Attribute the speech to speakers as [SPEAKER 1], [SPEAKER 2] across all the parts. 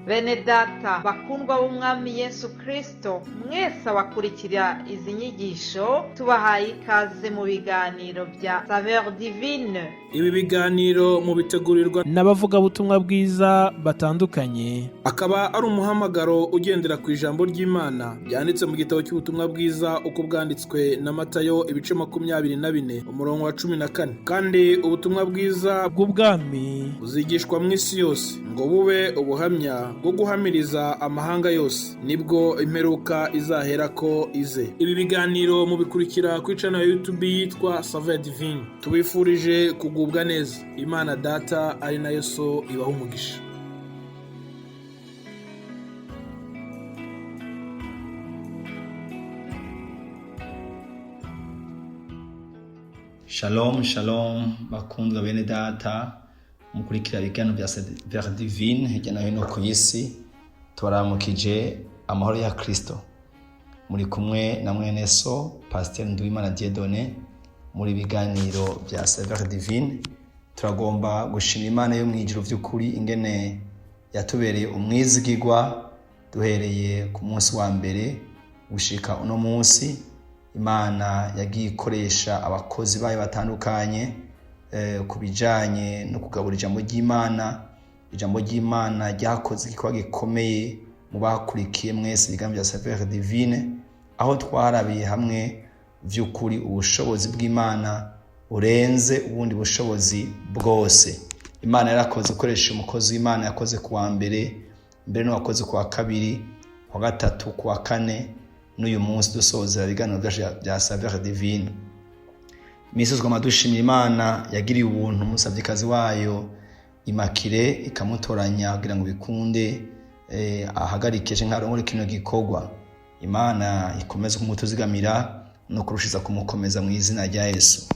[SPEAKER 1] Bene data bakundwa b'umwami Yesu Kristo, mwese abakurikira izi nyigisho tubahaye ikaze mu biganiro bya SAVEUR divine.
[SPEAKER 2] Ibi biganiro mu bitegurirwa
[SPEAKER 3] n'abavuga butumwa bwiza batandukanye,
[SPEAKER 2] akaba ari umuhamagaro ugendera ku ijambo ry'Imana byanditse mu gitabo cy'ubutumwa bwiza uko bwanditswe na Matayo ibice 24 umurongo wa 14. Kandi ubutumwa bwiza
[SPEAKER 3] bw'ubwami
[SPEAKER 2] buzigishwa mu isi yose ngo bube ubuhamya bwo guhamiriza amahanga yose, nibwo imperuka izaherako ize. Ibi biganiro mubikurikira ku channel ya YouTube yitwa SAVEUR divine. Tubifurije kugubwa neza. Imana Data ari nayo So ibaha umugisha.
[SPEAKER 4] Shalom, shalom, bakundwa bene data, mukurikira ibiganiro bya SAVEUR divine hirya no hino ku isi. Tubaramukije amahoro ya Kristo. Muri kumwe na mwene so, Pasteur NDUWIMANA Dieudonné, muri biganiro bya SAVEUR divine. Turagomba gushima Imana yo mwijuru vy'ukuri ingene yatubereye umwizigirwa duhereye ku munsi wa mbere gushika uno munsi. Imana yagiye ikoresha abakozi bayo batandukanye kubijanye no kugabura ijambo ry'Imana. Ijambo ry'Imana ryakoze igikorwa gikomeye mu bakurikiye mwese ibiganiro bya SAVEUR divine, aho twarabiye hamwe vy'ukuri ubushobozi bw'Imana urenze ubundi bushobozi bwose. Imana yarakoze ikoresha umukozi w'Imana yakoze ku wa mbere no wakoze ku wa kabiri, ku wa gatatu, ku wa kane, n'uyu munsi dusoza ibiganiro bya SAVEUR divine. Misuzwa amadushimira Imana yagiriye ubuntu umusavyikazi wayo Imakire ikamutoranya kugira ngo bikunde ahagarikeje nkarongore kino gikorwa. Imana ikomeze kumutuzigamira no kurushiza kumukomeza mu izina rya Yesu.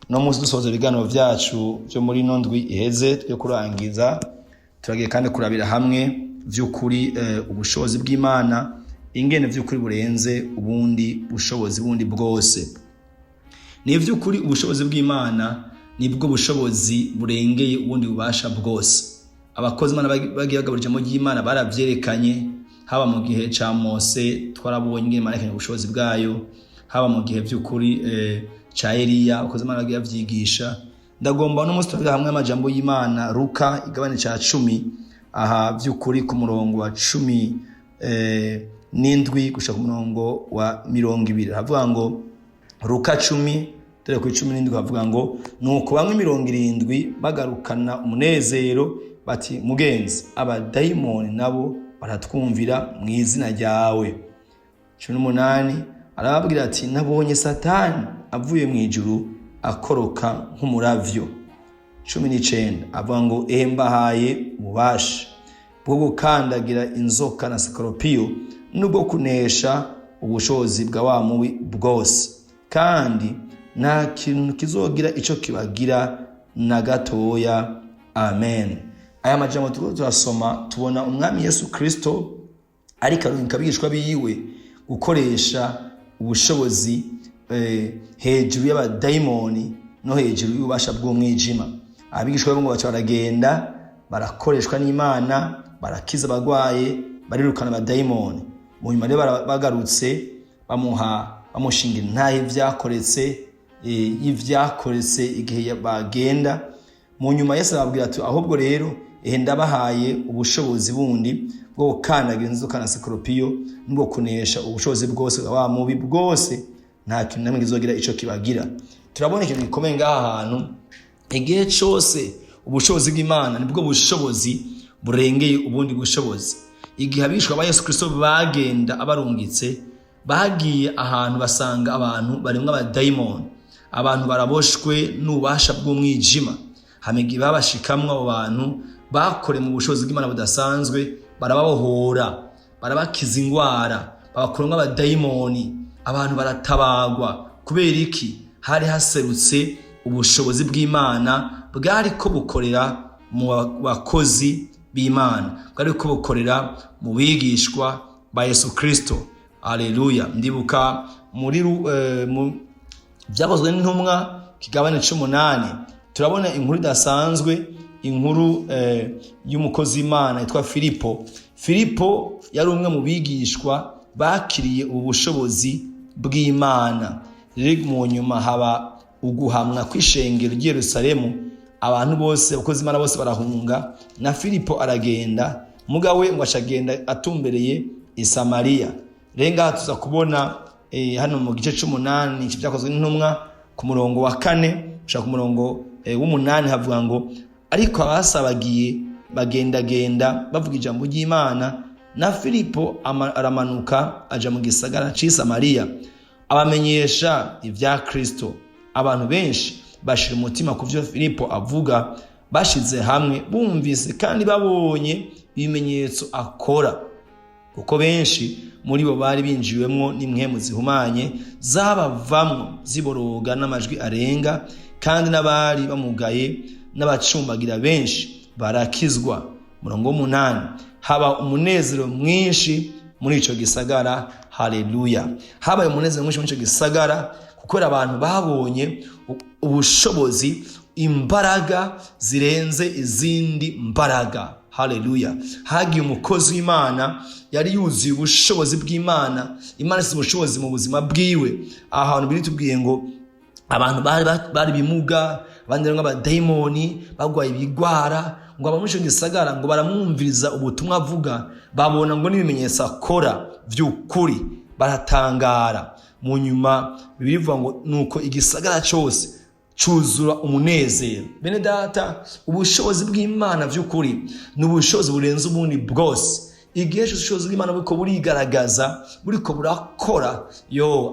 [SPEAKER 4] No munsi dusoza ibiganiro byacu byo muri nondwi iheze tyo kurangiza, turagiye kandi kurabira hamwe vy'ukuri ubushobozi bw'Imana ingene vy'ukuri burenze ubundi bushobozi bundi bwose. Ni vy'ukuri ubushobozi bw'Imana nibwo bushobozi burengeye ubundi bubasha bwose. Abakozi Imana bagiye bagaburije mu ry'Imana baravyerekanye, haba mu gihe ca Mose twarabonye ingene Imana yakanye ubushobozi bwayo, haba mu gihe vy'ukuri ca Eliya abakozi Imana bagiye bavyigisha. Ndagomba no munsi turavuga hamwe amajambo y'Imana Luka igabane ca 10 aha vy'ukuri ku murongo wa 10 n'indwi gushaka umurongo wa 20. Havuga ngo Luka 10 dore ku 17 havuga ngo nuko bamwe 70 bagarukana umunezero bati mugenzi abadayimoni nabo baratwumvira mu izina ryawe. 18 arababwira ati nabonye Satani avuye mu ijuru akoroka nk'umuravyo. 19 avuga ngo mbahaye ububasha bwo gukandagira inzoka na skorpiyo nubwo kunesha ubushobozi bwa wa mubi bwose, kandi nta kintu kizogira ico kibagira na gatoya. Amen. Aya majambo turasoma tubona umwami Yesu Kristo ariko arunka abigishwa biwe gukoresha ubushobozi hejuru y'abadayimoni no hejuru y'ubasha bw'umwijima. Abigishwa bo baca baragenda barakoreshwa n'Imana, barakiza abagwaye, barirukana abadayimoni. Mu nyuma rero bagarutse bamushingira ntahe ivyakoretse igihe bagenda. Mu nyuma Yesu arababwira ati ahubwo rero ndabahaye ubushobozi bundi bwo gukandagira inzoka na skorpiyo nubwo kunesha ubushobozi bwose bwa mubi bwose, nta kintu namwe kizogira ico kibagira. Turabona ikintu gikomeye ngaha hantu, igihe cyose ubushobozi bw'Imana nibwo bushobozi burengeye ubundi bushobozi. Igihe abishwa ba Yesu Kristo bagenda abarungitse, bagiye ahantu basanga abantu barimwe abadayimoni, abantu baraboshwe n'ubasha bw'umwijima. Hamegi babashikamwe abo bantu bakore mu bushobozi bw'Imana budasanzwe, barababohora, barabakiza ingwara, babakuramo abadayimoni, abantu baratabagwa. Kubera iki? Hari haserutse ubushobozi bw'Imana bwari ko bukorera mu bakozi b'Imana, bwari ko bukorera mu bigishwa ba Yesu Kristo. Haleluya. Ndibuka muri byakozwe n'intumwa kigabane 18 turabona inkuru idasanzwe inkuru y'umukozi w'Imana yitwa Filipo yari umwe mu bigishwa bakiriye ubushobozi bw'Imana. Rero mu nyuma haba uguhamwa kw'ishengero ry'i Yerusalemu, abantu bose abakozi b'Imana bose barahunga, na Filipo aragenda, muga we ngo acagenda atumbereye i Samariya. Rero ngaha tuza kubona hano mu gice c'8 cy'ibyakozwe n'intumwa ku murongo wa 4 ushaka ku murongo w'8 havuga ngo ariko abasabagiye bagendagenda bavuga ijambo ry'Imana, na Filipo aramanuka aja mu gisagara c'i Samariya abamenyesha ibya Kristo. Abantu benshi bashira umutima ku byo Filipo avuga, bashize hamwe bumvise kandi babonye ibimenyetso akora, kuko benshi muri bo bari binjiwemwo n'impwemu zihumanye zabavamwo ziboroga n'amajwi arenga, kandi n'abari bamugaye n'abacumbagira benshi barakizwa. Murongo w'8 haba umunezero mwinshi muri ico gisagara. Haleluya! Habaye umunezero mwinshi muri ico gisagara kuko abantu babonye ubushobozi, imbaraga zirenze izindi mbaraga. Haleluya! Hagiye umukozi w'Imana yari yuzuye ubushobozi bw'Imana. Imana ifite ubushobozi mu buzima bwiwe. Ahantu biri tubwiye ngo abantu bari bimuga, abandi nk'abadayimoni bagwaye ibigwara, ngo abamusho gisagara ngo baramwumviriza ubutumwa avuga, babona ngo n'ibimenyetso akora by'ukuri, baratangara. Mu nyuma bivuga ngo nuko igisagara cyose cuzura umunezero. Bene data, ubushobozi bw'Imana by'ukuri ni ubushobozi burenze ubundi bwose. Igihe cyose bw'Imana buriko burigaragaza, buriko burakora,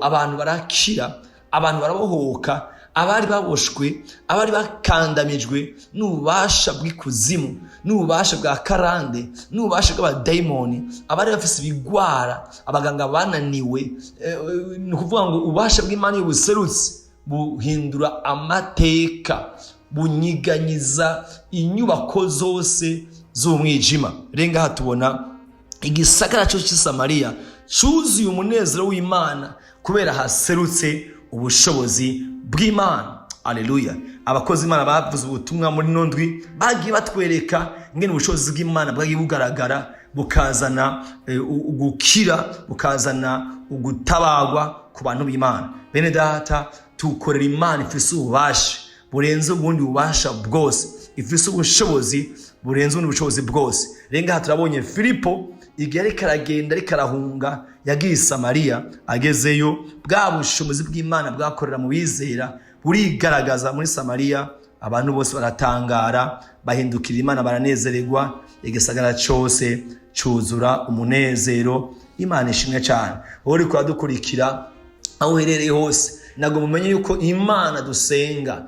[SPEAKER 4] abantu barakira, abantu barabohoka, abari baboshwe, abari bakandamijwe n'ububasha bw'ikuzimu, n'ububasha bwa karande, n'ububasha bw'abadayimoni, abari bafise ibigwara, abaganga bananiwe. Ni ukuvuga ngo ububasha bw'Imana iyo buserutse buhindura amateka, bunyiganyiza inyubako zose z'umwijima. Renga hatubona igisagara cyo cy'i Samariya cyuzuye umunezero w'Imana kubera haserutse ubushobozi bw'Imana. Haleluya! Abakozi b'Imana bavuze ubutumwa muri nondwi bagiye batwereka ingene ubushobozi bw'Imana bwagiye bugaragara, bukazana ugukira, bukazana ugutabagwa ku bantu b'Imana. Bene data, tukorera Imana ifise ububasha burenze ubundi bubasha bwose, ifise ubushobozi burenze ubundi bushobozi bwose. Renga turabonye Filipo igihe ariko aragenda ariko arahunga yagiye i Samariya, agezeyo bwa bushobozi bw'Imana bwakorera mu bizera burigaragaza muri Samariya. Abantu bose baratangara, bahindukira Imana, baranezererwa, igisagara cyose cuzura umunezero. Imana ishimwe cyane. Uri kudukurikira aho uherereye hose, nago mumenye yuko Imana dusenga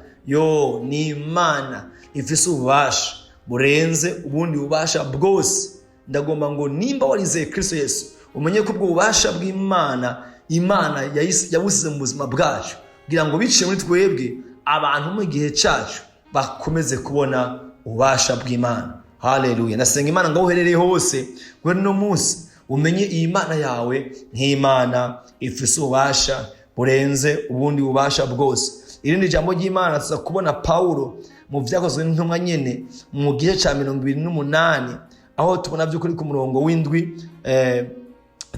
[SPEAKER 4] ni Imana ifise ububasha burenze ubundi bubasha bwose. Ndagomba ngo nimba warizeye Kristo Yesu, umenye ko ubwo bubasha bw'Imana, Imana yabusize mu buzima bwacu kugira ngo biciye muri twebwe abantu mu gihe cyacu bakomeze kubona ububasha bw'Imana. Haleluya! Nasenga Imana ngo uherereye hose, ngo no munsi umenye iyi Imana yawe nk'Imana ifise ububasha burenze ubundi bubasha bwose. Irindi jambo ry'Imana tuza kubona Paulo mu vyakozwe n'intumwa nyene mu gihe ca 28, aho tubona by'ukuri ku murongo w'indwi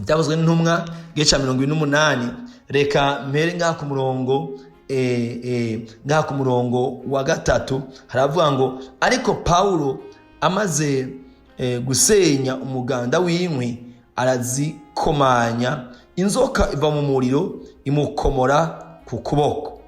[SPEAKER 4] byakozwe n'intumwa gihe ca 28. Reka mpere ngaha ku murongo ngaha ku murongo wa 3 haravuga ngo ariko Paulo amaze gusenya umuganda w'inkwi arazikomanya, inzoka iva mu muriro imukomora ku kuboko.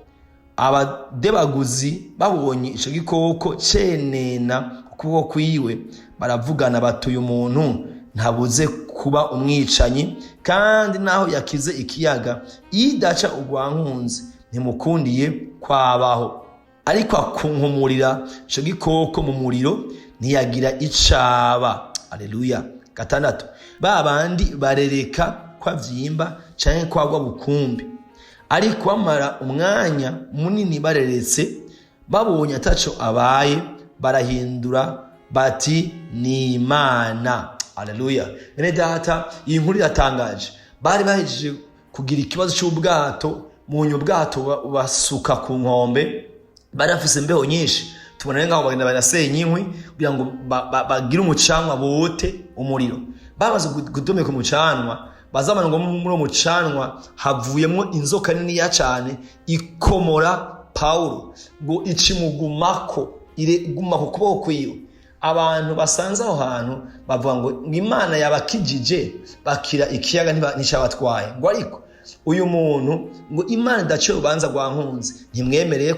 [SPEAKER 4] Abadebaguzi babonye ico gikoko cenena ku kuboko kwiwe baravugana bati uyu muntu ntabuze kuba umwicanyi, kandi naho yakize ikiyaga idaca ugwankunze ntimukundiye kwabaho. Ariko akunkumurira ico gikoko mu muriro ntiyagira icaba. Haleluya! 6 babandi barereka kwa vyimba canke kwagwa bukumbi, ariko bamara umwanya munini bareretse, babonye ataco abaye, barahindura bati ni Imana. Haleluya! Bene data, iyi nkuru iratangaje. Bari bahejeje kugira ikibazo cy'ubwato, mu nyubwato basuka ku nkombe, bari bafise imbeho nyinshi. tubona ngaho bagenda barasenya inkwi kugira ngo bagire umucanwa bote umuriro. Bamaze gudomeka umucanwa, bazamana ngo muri uwo mucanwa havuyemo inzoka nini ya cyane ikomora Paulo ngo icimugumako ireguma ku kuboko kwiwe. Abantu basanze aho hantu bavuga ngo Imana yabakijije bakira ikiyaga nticabatwaye, ngo ariko uyu muntu ngo Imana idaciye urubanza rwa nkunzi ntimwemereye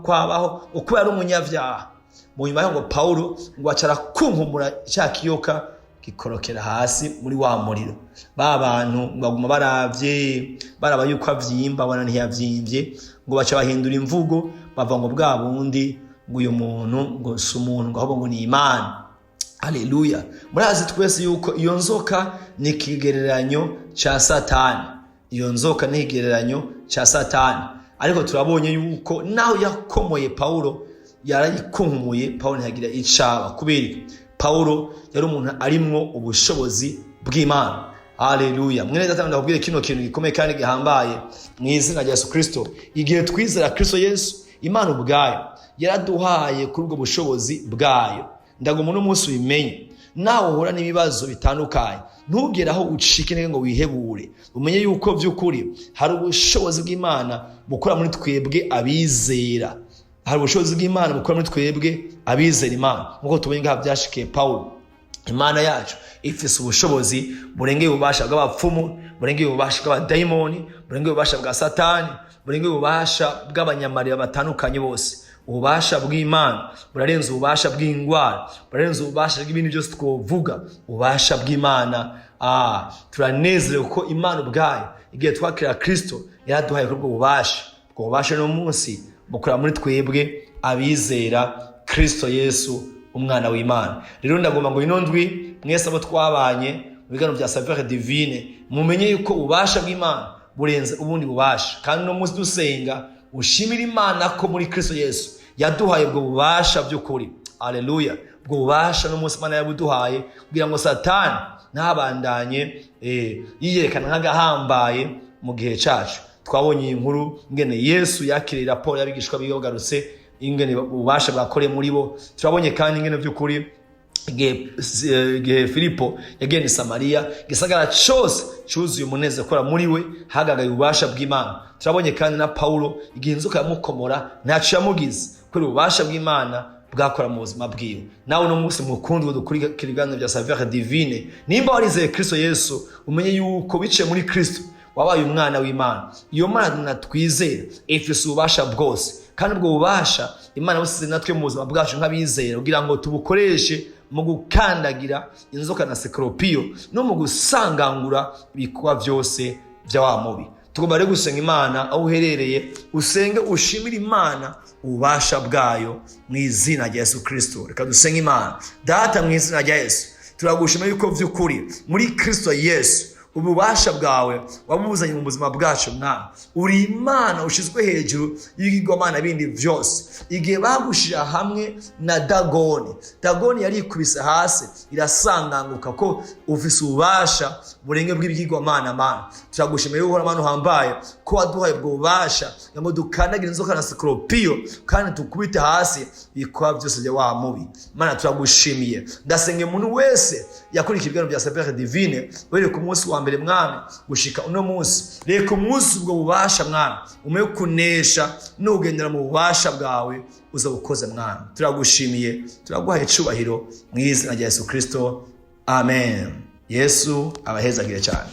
[SPEAKER 4] kwabaho uko yari umunyavyaha. Mu nyuma ngo Paulo ngo acara kunkumura cya kiyoka gikorokera hasi muri wa muriro. Ba bantu baguma baraba yuko avyimba bona ntiyavyimbye, ngo baca bahindura imvugo bava ngo bwa bundi ngo uyu muntu ngo si umuntu ngo ahubwo ngo ni Imana. Haleluya. Murazi twese yuko iyo nzoka ni ikigereranyo ca Satani. Iyo nzoka ni ikigereranyo ca Satani, ariko turabonye yuko naho yakomoye Paulo yarayikunumuye Paulo ntiyagira icaba, kubera Paulo yari umuntu arimwo ubushobozi bw'Imana. Haleluya. Mwene data ndakubwira kino kintu gikomeye kandi gihambaye mu izina rya Yesu Kristo. Igihe twizera Kristo Yesu, Imana ubwayo yaraduhaye kuri ubwo bushobozi bwayo. Ndagomba no munsi ubimenye, nawe uhura n'ibibazo bitandukanye ntugeraho ucike ngo wihebure, umenye yuko by'ukuri hari ubushobozi bw'Imana bukora muri twebwe abizera. Hari ubushobozi bw'Imana bukora muri twebwe abizera Imana, nkuko tubonye ngaha byashikiye Paulo. Imana yacu ifise ubushobozi burengeye ububasha bw'abapfumu, burengeye ububasha bw'abadayimoni, burengeye ububasha bwa Satani, burengeye ububasha bw'abanyamarira batandukanye bose. Ububasha bw'Imana burarenze ububasha bw'ingwara, burarenze ububasha bw'ibintu byose twovuga. Ububasha bw'Imana turanezerewe ko Imana ubwayo igihe twakira Kristo yaraduhaye kuri ubwo bubasha. Ubwo bubasha no munsi bukora muri twebwe abizera Kristo Yesu umwana w'Imana. Rero ndagomba ngo ino ndwi mwese abo twabanye mu biganiro bya SAVEUR divine mumenye yuko ububasha bw'Imana burenze ubundi bubasha, kandi no munsi dusenga ushimira Imana ko muri Kristo Yesu yaduhaye ubwo bubasha by'ukuri. Haleluya. Ubwo bubasha no munsi Imana yabuduhaye kugira ngo Satani ntabandanye yiyerekana nk'agahambaye mu gihe cyacu. Twabonye inkuru ngene Yesu yakiriye raporo y'abigishwa biyogarutse, ingene ububasha bwakoreye muri bo. Turabonye kandi ingene by'ukuri igihe Filipo yagenda i Samariya, gisagara cyose cyuzuye umunezero ukora muri we, hagagaye ububasha bw'Imana. Turabonye kandi na Paulo igihe inzoka yamukomora ntacyo yamugize, kubera ububasha bw'Imana bwakora mu buzima bwiwe. Nawe no munsi mukundwa dukurikira ibiganiro bya SAVEUR divine, nimba warizeye Kristo Yesu, umenye yuko biciye muri Kristo wabaye umwana w'Imana. Iyo Mana twizera ifise ububasha bwose, kandi ubwo bubasha Imana busize natwe mu buzima bwacu nk'abizera kugira ngo tubukoreshe mu gukandagira inzoka na sekropiyo no mu gusangangura ibikuba byose bya wa mubi. Tugomba rero gusenga Imana aho uherereye, usenge ushimira Imana ububasha bwayo mu izina rya Yesu Kristo. Reka dusenge Imana. Data, mu izina rya Yesu turagushima yuko by'ukuri muri Kristo Yesu ububasha bwawe wabuzanye mu buzima bwacu. Mwana uri Imana ushizwe hejuru y'ibigomana bindi byose. Igihe bagushira hamwe na Dagoni yari ikubise hasi irasanganguka ko ufise ububasha burenge bw'ibigomana. Mana turagushimira yuko Mana uhambaye ko waduhaye ubwo bubasha ngo dukandagira inzoka na sekropiyo kandi tukubite hasi bikwa byose bya wa mubi. Mana turagushimiye. Ndasenge umuntu wese yakurikira ibiganiro bya SAVEUR divine were ku munsi wa mbere Mwami gushika uno munsi, reka umunsi ubwo bubasha Mwami ume kunesha n'ugendera mu bubasha bwawe uzabukoze Mwami. Turagushimiye, turaguhaye icubahiro mu izina rya Yesu Kristo. Amen. Yesu abahezagire cyane.